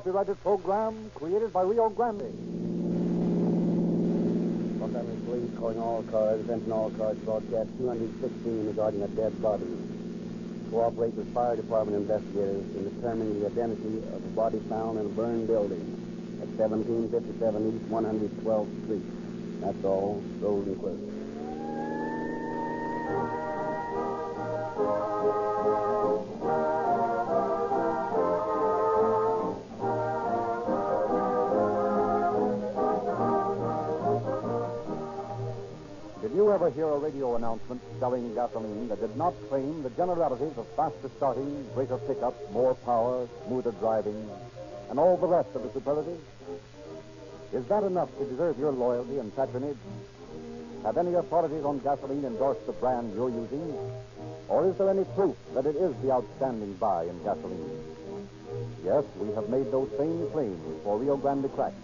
copyrighted program created by Rio Grande. Los Angeles Police calling all cars, attention all cars, broadcast 216 regarding a dead body. Cooperate with fire department investigators in determining the identity of a body found in a burned building at 1757 East 112th Street. That's all. Rosenquist. Did you ever hear a radio announcement selling gasoline that did not claim the generalities of faster starting, greater pickup, more power, smoother driving, and all the rest of the superlatives? Is that enough to deserve your loyalty and patronage? Have any authorities on gasoline endorsed the brand you're using? Or is there any proof that it is the outstanding buy in gasoline? Yes, we have made those same claims for Rio Grande Crack.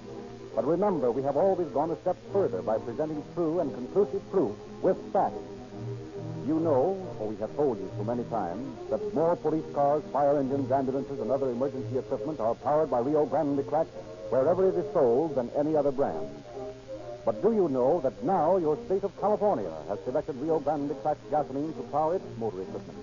But remember, we have always gone a step further by presenting true and conclusive proof with facts. You know, for we have told you so many times, that more police cars, fire engines, ambulances, and other emergency equipment are powered by Rio Grande Crack wherever it is sold than any other brand. But do you know that now your state of California has selected Rio Grande Crack gasoline to power its motor equipment?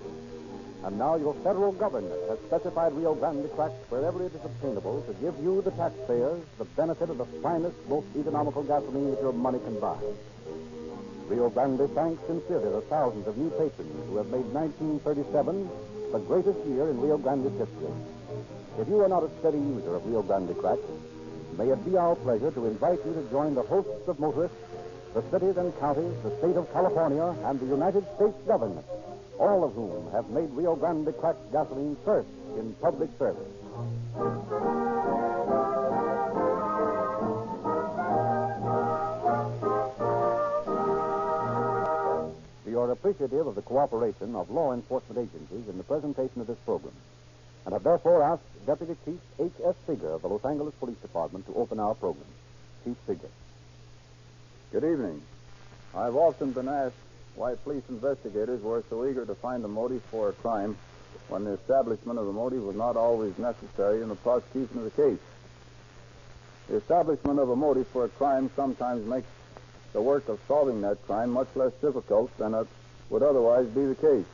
And now your federal government has specified Rio Grande Crack wherever it is obtainable to give you, the taxpayers, the benefit of the finest, most economical gasoline that your money can buy. Rio Grande thanks sincerely the thousands of new patrons who have made 1937 the greatest year in Rio Grande's history. If you are not a steady user of Rio Grande Crack, may it be our pleasure to invite you to join the hosts of motorists, the cities and counties, the state of California, and the United States government, all of whom have made Rio Grande Crack gasoline first in public service. We are appreciative of the cooperation of law enforcement agencies in the presentation of this program, and have therefore asked Deputy Chief H.S. Seeger of the Los Angeles Police Department to open our program. Chief Seeger. Good evening. I've often been asked why police investigators were so eager to find a motive for a crime when the establishment of the motive was not always necessary in the prosecution of the case. The establishment of a motive for a crime sometimes makes the work of solving that crime much less difficult than it would otherwise be the case.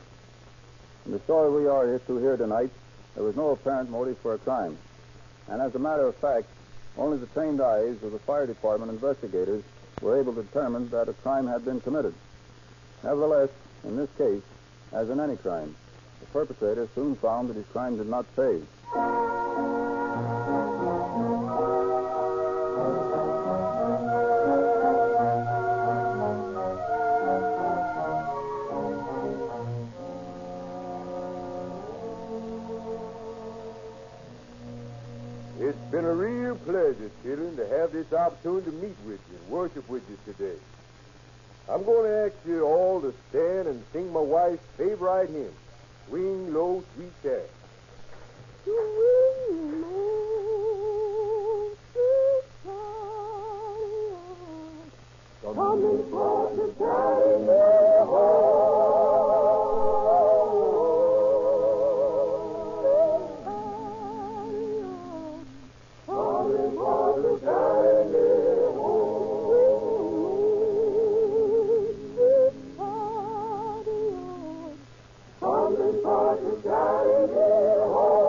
In the story we are here to hear tonight, there was no apparent motive for a crime. And as a matter of fact, only the trained eyes of the fire department investigators were able to determine that a crime had been committed. Nevertheless, in this case, as in any crime, the perpetrator soon found that his crime did not pay. It's been a real pleasure, children, to have this opportunity to meet with you and worship with you today. I'm going to ask you all to stand and sing my wife's favorite hymn, Swing Low, Sweet Chariot. Swing low, sweet chariot, coming for to carry me home. Sweet chariot, coming for to carry me home. Sweet chariot, coming for to carry me home.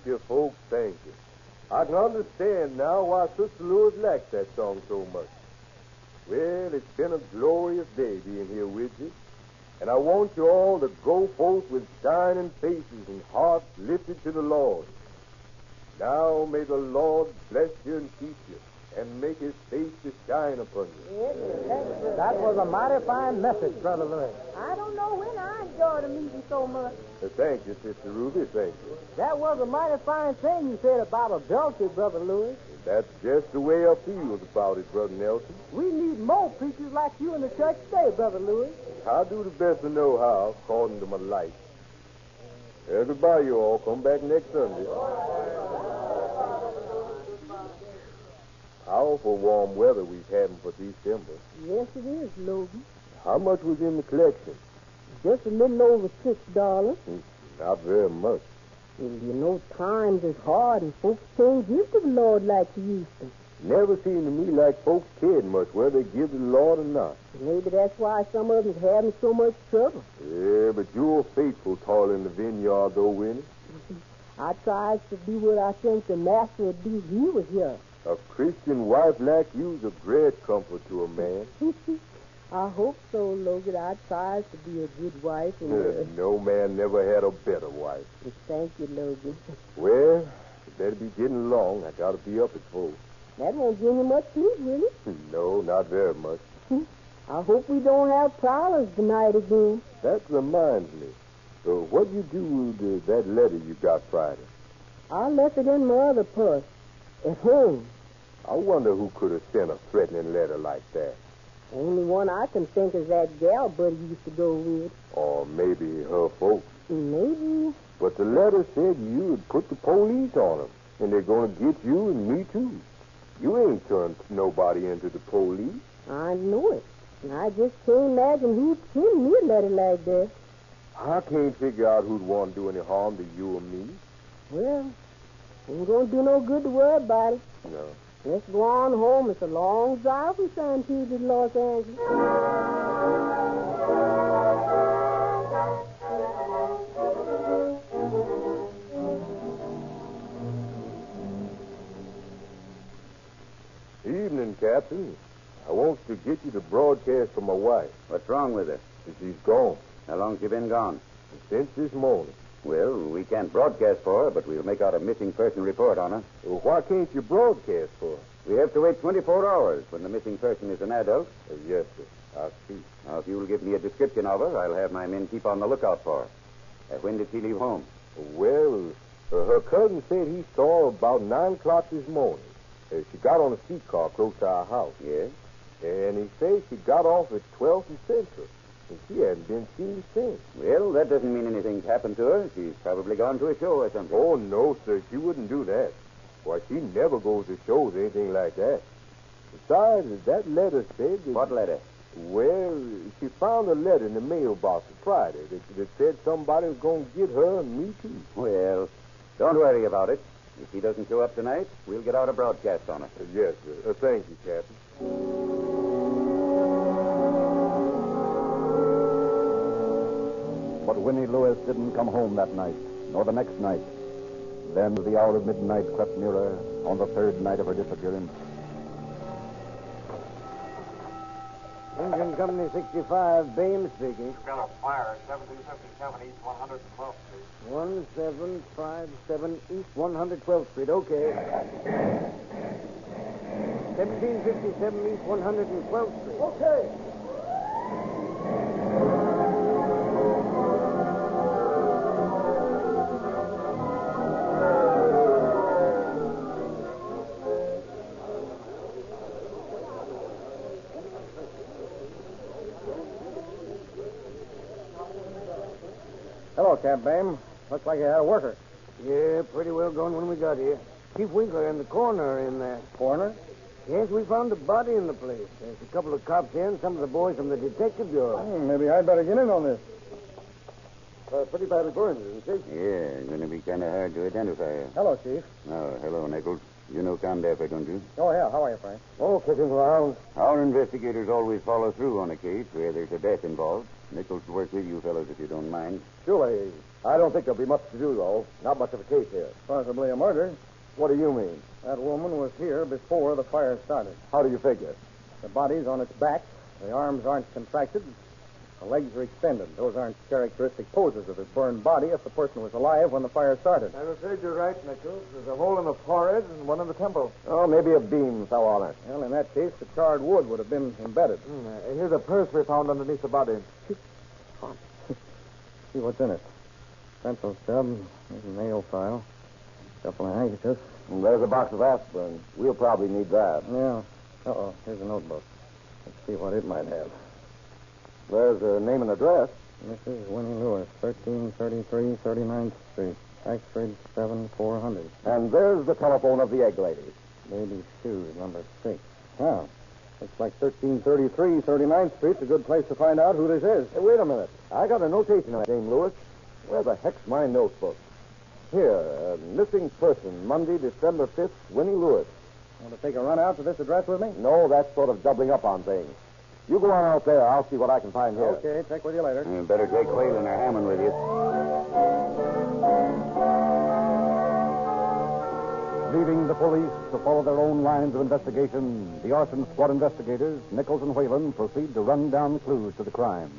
you, folks, thank you. I can understand now why Sister Lewis liked that song so much. Well, it's been a glorious day being here with you. And I want you all to go forth with shining faces and hearts lifted to the Lord. Now may the Lord bless you and keep you, and make his face to shine upon you. That was a mighty fine message, Brother Louis. I don't know when I enjoyed a meeting so much. Thank you, Sister Ruby, thank you. That was a mighty fine thing you said about adultery, Brother Louis. That's just the way I feel about it, Brother Nelson. We need more preachers like you in the church today, Brother Louis. I'll do the best I know how, according to my light. Well, goodbye, you all. Come back next Sunday. Powerful warm weather we've had for December. Yes, it is, Logan. How much was in the collection? Just a little over $6. Not very much. Well, you know, times is hard and folks can't give to the Lord like they used to. Never seemed to me like folks cared much whether they give to the Lord or not. Maybe that's why some of them's having so much trouble. Yeah, but you're faithful toiling in the vineyard, though, Winnie. I tries to do what I think the master would do if he was here. A Christian wife like you's a great comfort to a man. I hope so, Logan. I tries to be a good wife. And, No man never had a better wife. Thank you, Logan. Well, it better be getting along. I gotta be up at 4. That won't give you much sleep, will it? No, not very much. I hope we don't have prowlers tonight again. That reminds me. So what you do with that letter you got Friday? I left it in my other purse at home. I wonder who could have sent a threatening letter like that. Only one I can think is that gal Buddy used to go with. Or maybe her folks. Maybe. But the letter said you had put the police on them, and they're going to get you and me, too. You ain't turned nobody into the police. I know it. And I just can't imagine who'd send me a letter like that. I can't figure out who'd want to do any harm to you or me. Well, ain't going to do no good to worry about it. No. Let's go on home. It's a long drive from San Pedro to Los Angeles. Evening, Captain. I want to get you the broadcast from my wife. What's wrong with her? She's gone. How long's she been gone? Since this morning. Well, we can't broadcast for her, but we'll make out a missing person report on her. Well, why can't you broadcast for her? We have to wait 24 hours when the missing person is an adult. Yes, sir. I see. Now, if you'll give me a description of her, I'll have my men keep on the lookout for her. When did she leave home? Well, her cousin said he saw her about 9 o'clock this morning. She got on a streetcar close to our house. Yes? And he says she got off at 12th and Central. And she hasn't been seen since. Well, that doesn't mean anything's happened to her. She's probably gone to a show or something. Oh, no, sir. She wouldn't do that. Why, she never goes to shows or anything like that. Besides, that letter said that... What letter? Well, she found a letter in the mailbox Friday that said somebody was going to get her and me, too. Well, don't worry about it. If she doesn't show up tonight, we'll get out a broadcast on her. Yes, sir. Thank you, Captain. But Winnie Lewis didn't come home that night, nor the next night. Then the hour of midnight crept nearer on the third night of her disappearance. Engine Company 65, Bain speaking. You've got a fire at 7257 East 112th Street. 1757 East 112th Street. Okay. 1757 East 112th Street. Okay. Hello, Camp Bame. Looks like you had a worker. Yeah, pretty well gone when we got here. Chief Winkler in the corner in there. Coroner? Yes, we found a body in the place. There's a couple of cops here and some of the boys from the detective bureau. Maybe I'd better get in on this. Pretty badly burned, isn't she? Yeah, going to be kind of hard to identify her. Hello, Chief. Oh, hello, Nichols. You know Condafer, don't you? Oh, yeah. How are you, Frank? Oh, kicking around. Our investigators always follow through on a case where there's a death involved. Nichols will work with you fellows if you don't mind. Surely. I don't think there'll be much to do, though. Not much of a case here. Possibly a murder. What do you mean? That woman was here before the fire started. How do you figure? The body's on its back. The arms aren't contracted. The legs are extended. Those aren't characteristic poses of a burned body if the person was alive when the fire started. I'm afraid you're right, Nichols. There's a hole in the forehead and one in the temple. Oh, maybe a beam fell on it. Well, in that case, the charred wood would have been embedded. Here's a purse we found underneath the body. See what's in it. Pencil stub, there's a nail file, a couple of handkerchiefs. And there's a box of aspirin. We'll probably need that. Yeah. Uh-oh, here's a notebook. Let's see what it might have. There's a name and address. Mrs. Winnie Lewis, 1333 39th Street, Axford 7400. And there's the telephone of the egg lady. Baby shoes, number 6. Wow. Looks like 1333 39th Street's a good place to find out who this is. Hey, wait a minute. I got a notation on name Lewis. Where the heck's my notebook? Here, missing person, Monday, December 5th, Winnie Lewis. Want to take a run out to this address with me? No, that's sort of doubling up on things. You go on out there. I'll see what I can find here. Okay, check with you later. You better take Quaylen or Hammond with you. Leaving the police to follow their own lines of investigation, the arson squad investigators, Nichols and Whalen, proceed to run down clues to the crime.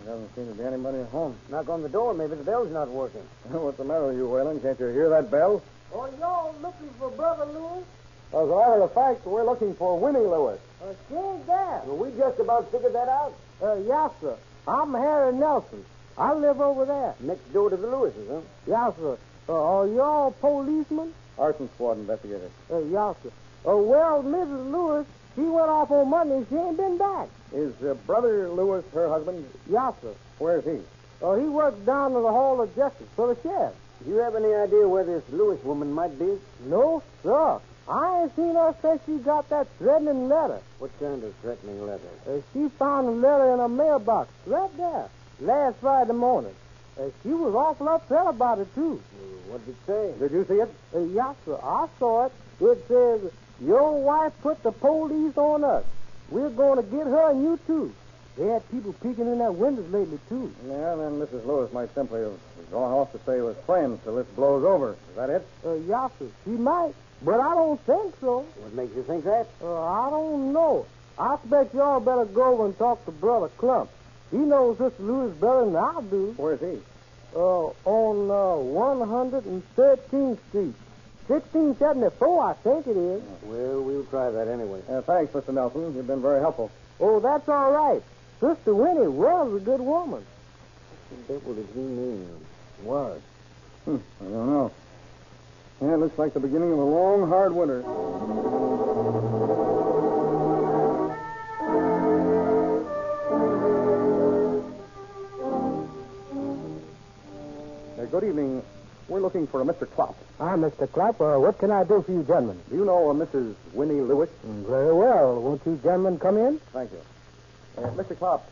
There doesn't seem to be anybody at home. Knock on the door. Maybe the bell's not working. What's the matter with you, Whalen? Can't you hear that bell? Oh, y'all looking for Brother Lewis? As a matter of fact, we're looking for Winnie Lewis. She ain't there. Well, we just about figured that out. Yes, sir. I'm Harry Nelson. I live over there. Next door to the Lewises, huh? Yes, sir. Are y'all policemen? Arson squad investigators. Yes, sir. Well, Mrs. Lewis, she went off on Monday and she ain't been back. Is Brother Lewis her husband? Yes, sir. Where's he? He works down in the Hall of Justice for the sheriff. Do you have any idea where this Lewis woman might be? No, sir. I ain't seen her since she got that threatening letter. What kind of threatening letter? She found a letter in her mailbox right there last Friday morning. She was awful upset about it, too. What did it say? Did you see it? Yes, sir. I saw it. It says, your wife put the police on us. We're going to get her and you, too. They had people peeking in their windows lately, too. Yeah, then Mrs. Lewis might simply have gone off to stay with friends till this blows over. Is that it? Yes, sir. She might, but I don't think so. What makes you think that? I don't know. I expect y'all better go over and talk to Brother Clump. He knows Sister Lewis better than I do. Where's he? On 113th Street. 1674, I think it is. Well, we'll try that anyway. Thanks, Mr. Nelson. You've been very helpful. Oh, that's all right. Sister Winnie was a good woman. What did he mean? Was? I don't know. Yeah, it looks like the beginning of a long, hard winter. Good evening. We're looking for a Mr. Klopp. Mr. Clapp, what can I do for you gentlemen? Do you know a Mrs. Winnie Lewis? Very well. Won't you gentlemen come in? Thank you. Mr. Klopp,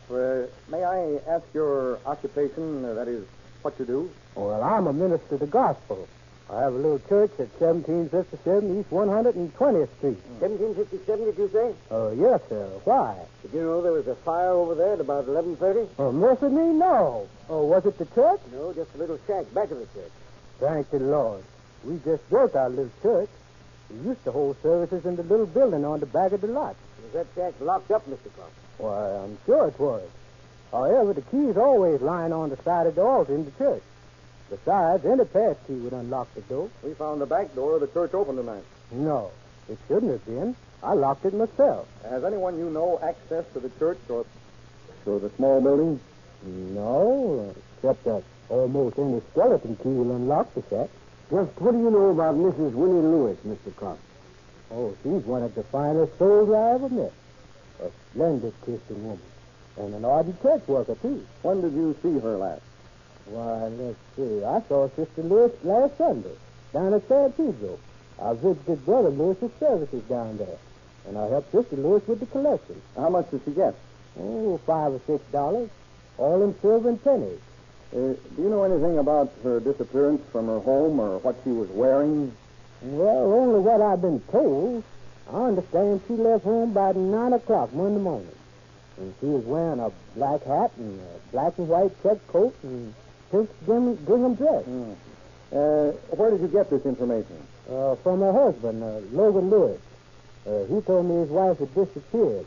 may I ask your occupation, that is, what you do? Well, I'm a minister of the gospel. I have a little church at 1757 East 120th Street. 1757, did you say? Yes, sir. Why? Did you know there was a fire over there at about 11:30? Mercy me, no. Was it the church? No, just a little shack back of the church. Thank the Lord. We just built our little church. We used to hold services in the little building on the back of the lot. Was that shack locked up, Mr. Clark? Why, I'm sure it was. However, the key's always lying on the side of the altar in the church. Besides, any pass key would unlock the door. We found the back door of the church open tonight. No, it shouldn't have been. I locked it myself. Has anyone you know access to the church or the small building? No, except that almost any skeleton key will unlock the shack. Just what do you know about Mrs. Winnie Lewis, Mr. Clark? Oh, she's one of the finest souls I ever met. A splendid Christian woman. And an ardent church worker, too. When did you see her last? Why, let's see. I saw Sister Lewis last Sunday down at San Pedro. I visited Brother Lewis's services down there. And I helped Sister Lewis with the collection. How much did she get? Oh, $5 or $6. All in silver and pennies. Do you know anything about her disappearance from her home or what she was wearing? Well, only what I've been told. I understand she left home by 9 o'clock Monday morning. And she was wearing a black hat and a black and white check coat and pink gingham dress. Where did you get this information? From her husband, Logan Lewis. He told me his wife had disappeared.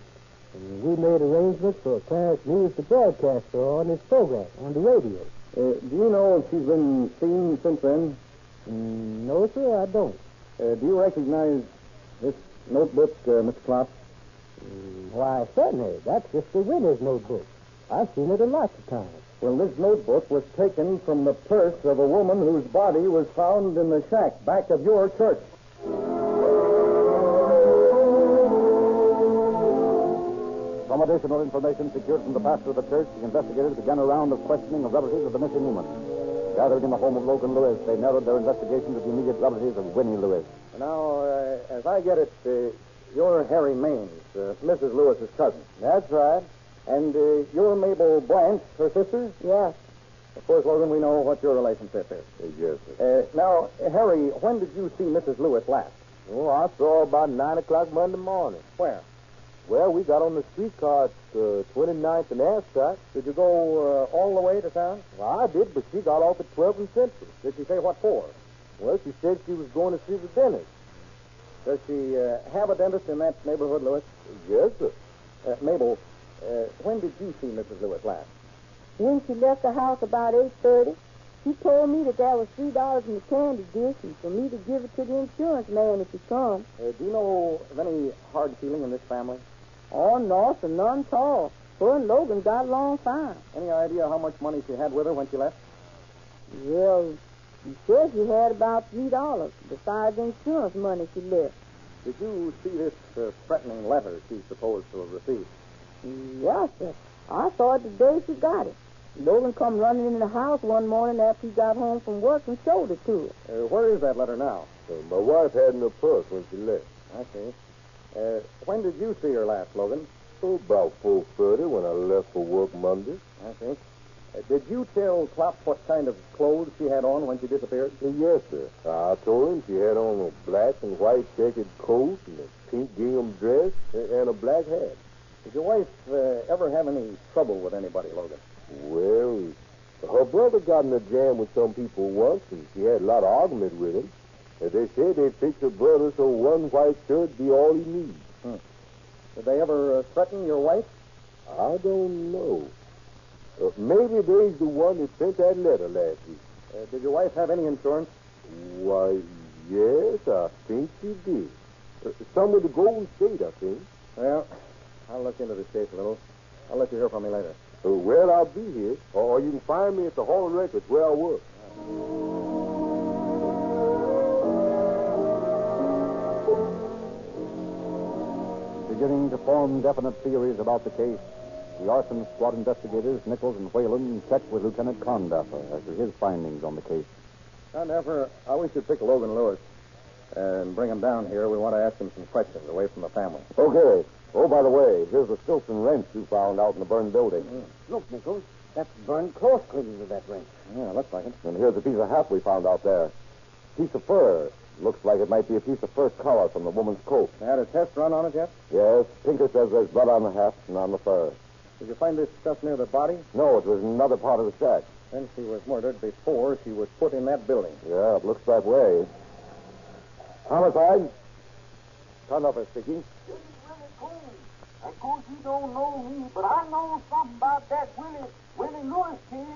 And we made arrangements for Clarence News to broadcast her on his program, on the radio. Do you know if she's been seen since then? No, sir, I don't. Do you recognize this notebook, Mr. Klopp? Why, certainly. That's Sister Winnie's notebook. I've seen it a lot of times. Well, this notebook was taken from the purse of a woman whose body was found in the shack back of your church. Some additional information secured from the pastor of the church, the investigators began a round of questioning of relatives of the missing woman. Gathered in the home of Logan Lewis, they narrowed their investigation to the immediate relatives of Winnie Lewis. Now, as I get it, you're Harry Maines, Mrs. Lewis's cousin. That's right. And you're Mabel Blanche, her sister? Yes. Of course, Logan, we know what your relationship is. Yes, sir. Now, Harry, when did you see Mrs. Lewis last? Oh, I saw her about 9 o'clock Monday morning. Where? Well, we got on the streetcar at 29th and Ascot. Did you go all the way to town? Well, I did, but she got off at 12th and Central. Did she say what for? Well, she said she was going to see the dentist. Does she have a dentist in that neighborhood, Lewis? Yes, sir. Mabel, when did you see Mrs. Lewis last? When she left the house about 8:30, she told me that there was $3 in the candy dish and for me to give it to the insurance man if he come. Do you know of any hard feeling in this family? Oh, no, sir, none at all. Her and Logan got along fine. Any idea how much money she had with her when she left? Well, she said she had about $3 besides the insurance money she left. Did you see this threatening letter she's supposed to have received? Yes, sir. I saw it the day she got it. Logan come running in the house one morning after he got home from work and showed it to her. Where is that letter now? My wife had in her purse when she left. I see. When did you see her last, Logan? Oh, about 4:30 when I left for work Monday. I see. Did you tell Klopp what kind of clothes she had on when she disappeared? Yes, sir. I told him she had on a black and white checkered coat and a pink gingham dress and a black hat. Did your wife ever have any trouble with anybody, Logan? Well, her brother got in a jam with some people once, and she had a lot of argument with him. They said they'd fix her brother so one white shirt be all he needs. Did they ever threaten your wife? I don't know. Maybe they's the one that sent that letter last week. Did your wife have any insurance? Why, yes, I think she did. Some with the Golden State, I think. Well, I'll look into this case a little. I'll let you hear from me later. Well, I'll be here. Or you can find me at the Hall of Records where I work. Beginning to form definite theories about the case, the arson squad investigators, Nichols and Whalen, checked with Lieutenant Condaffer as to his findings on the case. Condaffer, I wish you'd pick Logan Lewis and bring him down here. We want to ask him some questions away from the family. Okay. Oh, by the way, here's the Stilson wrench you found out in the burned building. Look, Nichols, that's burned close cleaning to that wrench. Yeah, looks like it. And here's a piece of hat we found out there. Piece of fur. Looks like it might be a piece of fur collar from the woman's coat. They had a test run on it yet? Yes, Pinker says there's blood on the hat and on the fur. Did you find this stuff near the body? No, it was in another part of the shack. Then she was murdered before she was put in that building. Yeah, it looks that way. Homicide? Condaffer speaking. Of course, you don't know me, but I know something about that Willie Lewis kid.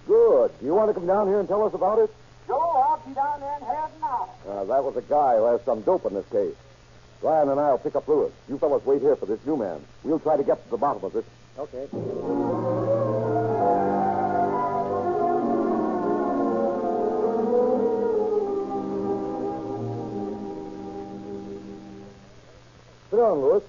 Good. Do you want to come down here and tell us about it? Sure, I'll be down there in half an hour. That was a guy who has some dope in this case. Ryan and I'll pick up Lewis. You fellas wait here for this new man. We'll try to get to the bottom of it. Okay. Sit down, Lewis.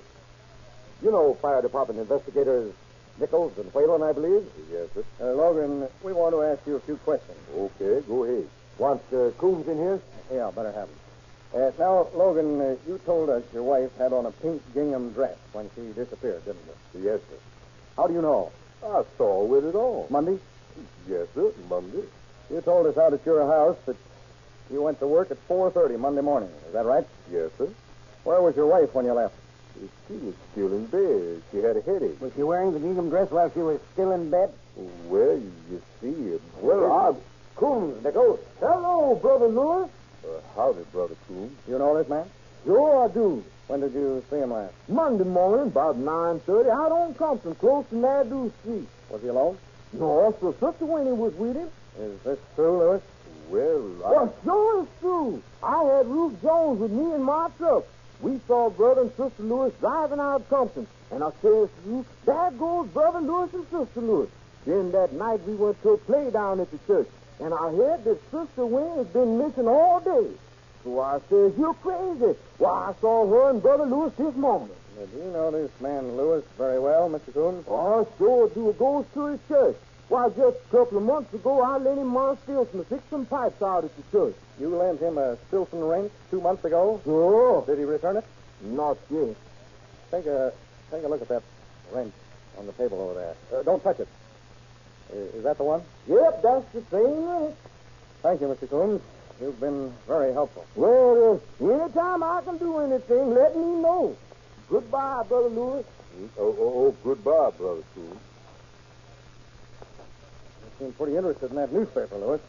You know fire department investigators Nichols and Whalen, I believe? Yes, sir. Logan, we want to ask you a few questions. Okay, go ahead. Want Coombs in here? Yeah, better have him. Now, Logan, you told us your wife had on a pink gingham dress when she disappeared, didn't you? Yes, sir. How do you know? I saw her with it on. Monday? Yes, sir, Monday. You told us out at your house that you went to work at 4:30 Monday morning. Is that right? Yes, sir. Where was your wife when you left? She was still in bed. She had a headache. Was she wearing the gingham dress while she was still in bed? Well, you see, Coombs, the ghost. Hello, Brother Lewis. Howdy, Brother Coon. You know this man? Sure I do. When did you see him last? Monday morning, about 9:30, out on Compton, close to Nadu Street. Was he alone? No, so Sister Winnie was with him. Is this true, Lewis? Well, sure it's true. I had Ruth Jones with me in my truck. We saw Brother and Sister Lewis driving out of Compton. And I says to you, there goes Brother Lewis and Sister Lewis. Then that night we went to a play down at the church. And I heard that Sister Winnie has been missing all day. So I says, you're crazy. Why, I saw her and Brother Lewis this morning. Do you know this man Lewis very well, Mr. Coon? Oh, sure do. It goes to his church. Why, just a couple of months ago, I lent him my Stilson to fix some pipes out at the church. You lent him a Stilson wrench 2 months ago? Sure. Did he return it? Not yet. Take a look at that wrench on the table over there. Don't touch it. Is that the one? Yep, that's the same wrench. Thank you, Mr. Coons. You've been very helpful. Well, anytime I can do anything, let me know. Goodbye, Brother Lewis. Goodbye, Brother Coon. You seem pretty interested in that newspaper, Lewis.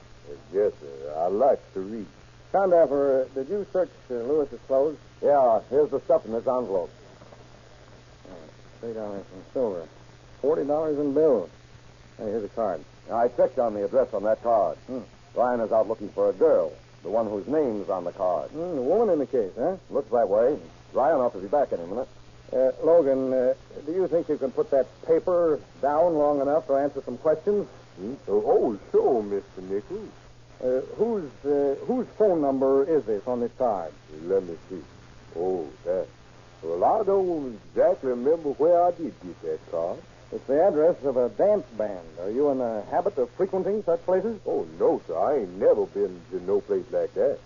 Yes, sir. I like to read. Condaffer, did you search Lewis's clothes? Yeah, here's the stuff in this envelope. $3 in silver. $40 in bills. Hey, here's a card. I checked on the address on that card. Ryan is out looking for a girl, the one whose name's on the card. The woman in the case, huh? Looks that way. Ryan ought to be back in a minute. Logan, do you think you can put that paper down long enough to answer some questions? Oh, sure, Mr. Nichols. Whose phone number is this on this card? Let me see. Oh, that. Well, I don't exactly remember where I did get that card. It's the address of a dance band. Are you in the habit of frequenting such places? Oh, no, sir. I ain't never been to no place like that.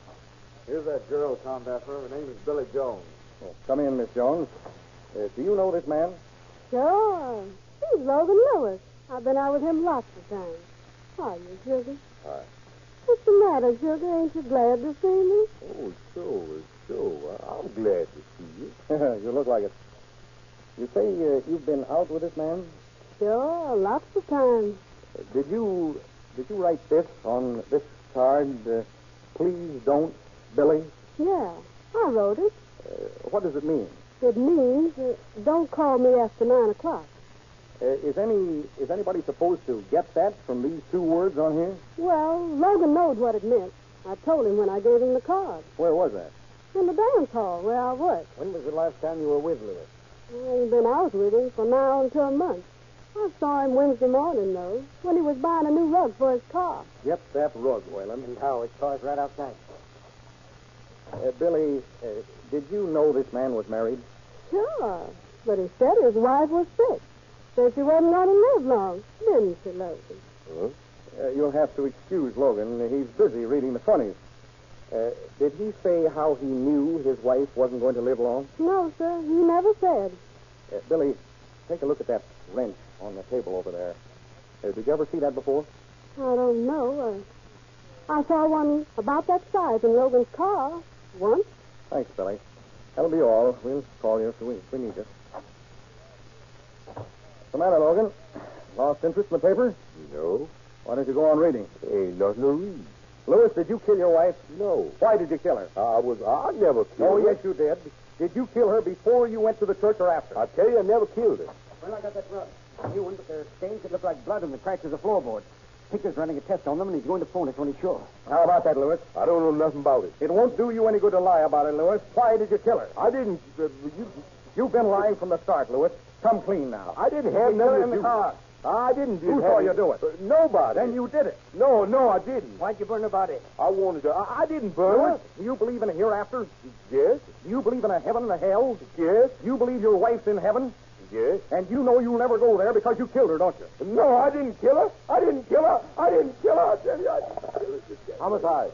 Here's that girl, Condaffer. Her name is Billy Jones. Oh, come in, Miss Jones. Do you know this man? Sure. He's Logan Lewis. I've been out with him lots of times. How are you, Sugar? Hi. What's the matter, Sugar? Ain't you glad to see me? Oh, sure. I'm glad to see you. You look like it. You say you've been out with this man? Sure, lots of times. Did you write this on this card? Please don't, Billy? Yeah, I wrote it. What does it mean? It means don't call me after 9 o'clock. Is anybody supposed to get that from these 2 words on here? Well, Logan knows what it meant. I told him when I gave him the card. Where was that? In the dance hall where I work. When was the last time you were with Lewis? I ain't been out with him from now until a month. I saw him Wednesday morning, though, when he was buying a new rug for his car. Get that rug, Whalen. And how? His car's right outside. Billy, did you know this man was married? Sure, but he said his wife was sick. Said she wasn't going to live long, didn't she, Logan? Huh? You'll have to excuse Logan. He's busy reading the funnies. Did he say how he knew his wife wasn't going to live long? No, sir, he never said. Billy, take a look at that wrench on the table over there. Did you ever see that before? I don't know. I saw one about that size in Logan's car once. Thanks, Billy. That'll be all. We'll call you if we need you. What's the matter, Logan? Lost interest in the paper? No. Why don't you go on reading? Ain't nothing to read. Lewis, did you kill your wife? No. Why did you kill her? I never killed Oh, her. yes, you did. Did you kill her before you went to the church or after? I tell you, I never killed her. Well, I got that rug. New one, but there's stains that look like blood on the cracks of the floorboard. Picker's running a test on them, and he's going to phone us when he's sure. How about that, Lewis? I don't know nothing about it. It won't do you any good to lie about it, Lewis. Why did you kill her? I didn't. You've been lying from the start, Lewis. Come clean now. I didn't have Did you kill her nothing in to the do. car? I didn't. Who saw you do it? Nobody. Then you did it. No, I didn't. Why'd you burn her body? I wanted to. I didn't burn Lewis, her. do you believe in a hereafter? Yes. Do you believe in a heaven and a hell? Yes. You believe your wife's in heaven? Yes. And you know you'll never go there because you killed her, don't you? No, I didn't kill her. I didn't kill her. I tell you, Homicide.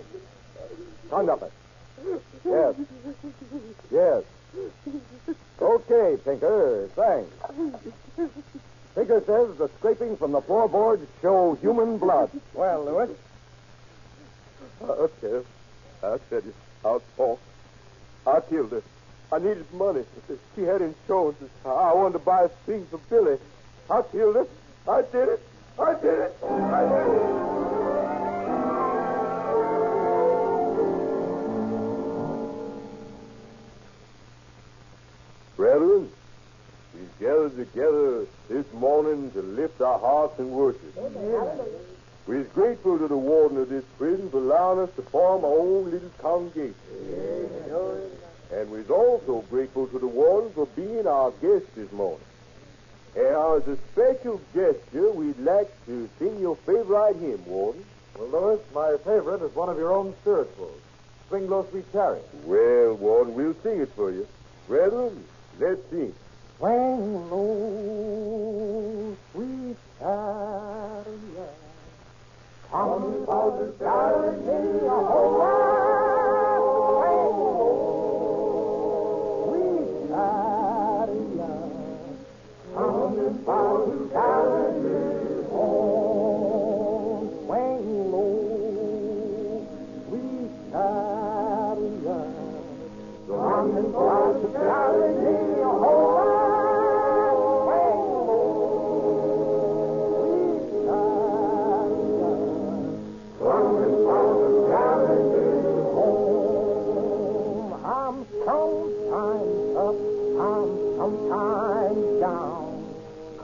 Conduct. Yes. Yes. Okay, Tinker. Thanks. Tinker says the scraping from the floorboards show human blood. Well, Lewis, Okay. I tell you, I'll talk. I killed her. I needed money. She had insurance. I wanted to buy things for Billy. I killed her. I did it. I did it. I did it. Brethren, we gathered together this morning to lift our hearts in worship. We're grateful to the warden of this prison for allowing us to form our own little congregation. And we're also grateful to the warden for being our guest this morning. And as a special gesture, we'd like to sing your favorite hymn, Warden. Well, Louis, my favorite is one of your own spirituals. Swing Low, Sweet Chariot. Well, Warden, we'll sing it for you. Brethren, let's sing. Swing low, sweet chariot. Come for the chariot, oh, sweet chariot. Come for the chariot, oh, swing low, sweet chariot. Come for the chariot, oh, sometimes up, sometimes down.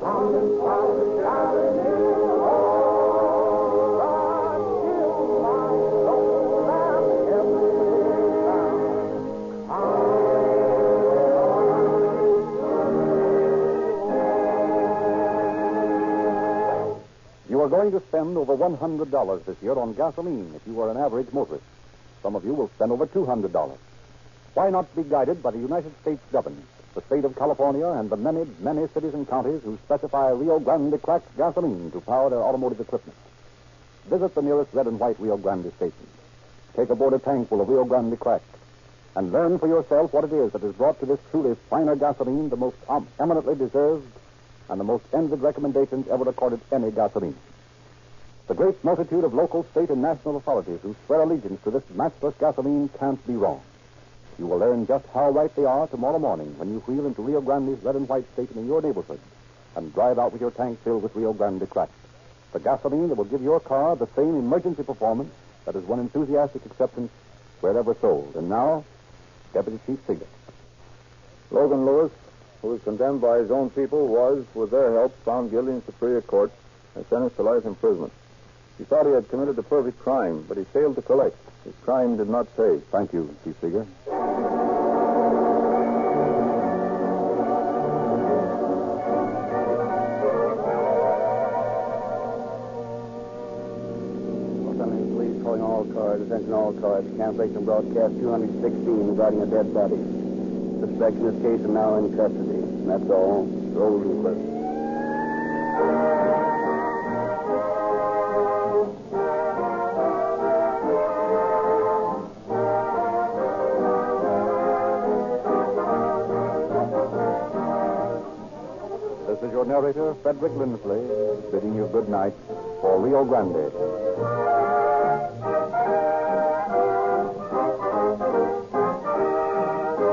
Coming for the chariot, oh, until my soul and every sound. You are going to spend over $100 this year on gasoline if you are an average motorist. Some of you will spend over $200. Why not be guided by the United States government, the state of California, and the many, many cities and counties who specify Rio Grande cracked gasoline to power their automotive equipment? Visit the nearest red and white Rio Grande station. Take aboard a tank full of Rio Grande cracked and learn for yourself what it is that has brought to this truly finer gasoline the most eminently deserved and the most envied recommendations ever accorded any gasoline. The great multitude of local, state, and national authorities who swear allegiance to this matchless gasoline can't be wrong. You will learn just how right they are tomorrow morning when you wheel into Rio Grande's red and white station in your neighborhood and drive out with your tank filled with Rio Grande cracked. The gasoline that will give your car the same emergency performance that has won enthusiastic acceptance wherever sold. And now, Deputy Chief Seeger. Logan Lewis, who was condemned by his own people, was, with their help, found guilty in Superior Court and sentenced to life imprisonment. He thought he had committed the perfect crime, but he failed to collect. His crime did not pay. Thank you, Chief Seeger. Police calling all cars, attention all cars. Cancellation broadcast 216 regarding a dead body. Suspect in this case is now in custody. And that's all. Rosenquist. This is your narrator, Frederick Lindsley, bidding you good night for Rio Grande.